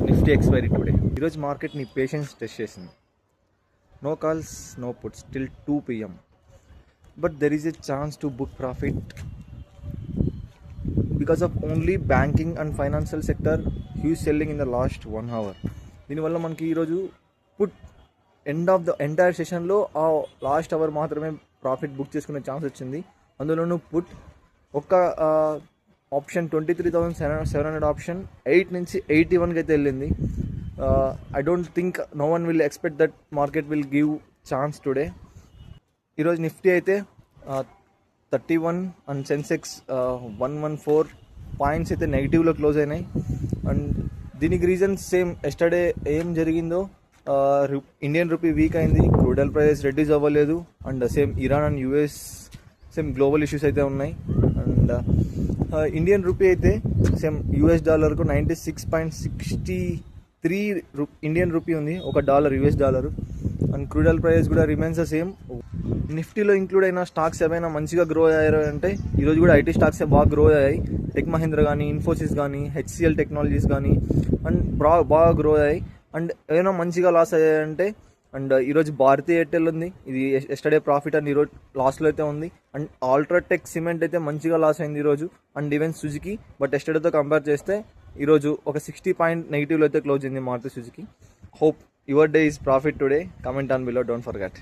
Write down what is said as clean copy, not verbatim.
Nifty expiry today. ఈరోజు market నీ patience test చేసింది. No calls, no puts till 2 PM. But there is a chance to book profit because of only banking and financial sector huge selling in the last 1 hour. దీనివల్ల మనకి ఈరోజు put end of the entire సెషన్లో ఆ last hour మాత్రమే profit book చేసుకునే chance వచ్చింది. అందులోనూ put ఒక్క ఆప్షన్ 23,700 ఆప్షన్ 8 నుంచి 81కి అయితే వెళ్ళింది. I don't think no one will expect that market will give chance today. ఈరోజు నిఫ్టీ అయితే 31 అండ్ సెన్సెక్స్ 114 పాయింట్స్ అయితే నెగిటివ్లో క్లోజ్ అయినాయి. అండ్ దీనికి రీజన్ సేమ్ ఎస్టర్డే ఏం జరిగిందో, ఇండియన్ రూపీ వీక్ అయింది, క్రూడ్ ఆయిల్ ప్రైస్ రెడ్యూస్ అవ్వలేదు, and same Iran and US same global issues అయితే ఉన్నాయి. అండ్ ఇండియన్ రూపీ అయితే సేమ్ యూఎస్ డాలర్కు 96.63 ఇండియన్ రూపీ ఉంది, $1 US dollar. And crude oil price కూడా రిమైన్స్ ద సేమ్. నిఫ్టీలో include అయిన స్టాక్స్ ఏమైనా మంచిగా గ్రో అయ్యారు అంటే ఈరోజు కూడా ఐటీ స్టాక్సే బాగా గ్రో అయ్యాయి. టెక్ మహీంద్ర కానీ, ఇన్ఫోసిస్ కానీ, హెచ్సిఎల్ టెక్నాలజీస్ కానీ అండ్ బాగా గ్రో అయ్యాయి. అండ్ ఏమైనా మంచిగా లాస్ అయ్యాయంటే అండ్ ఈరోజు భారతీ ఎయిర్టెల్ ఉంది, ఇది ఎస్టర్డే ప్రాఫిట్ అండ్ ఈరోజు లాస్లో అయితే ఉంది. అండ్ అల్ట్రాటెక్ సిమెంట్ అయితే మంచిగా లాస్ అయింది ఈరోజు. అండ్ ఈవెన్ సుజుకి, బట్ ఎస్టర్డేతో కంపేర్ చేస్తే ఈరోజు ఒక 60 పాయింట్ నెగిటివ్లో అయితే క్లోజ్ అయింది Maruti Suzuki. Hope your day is profit today. Comment on below, don't forget.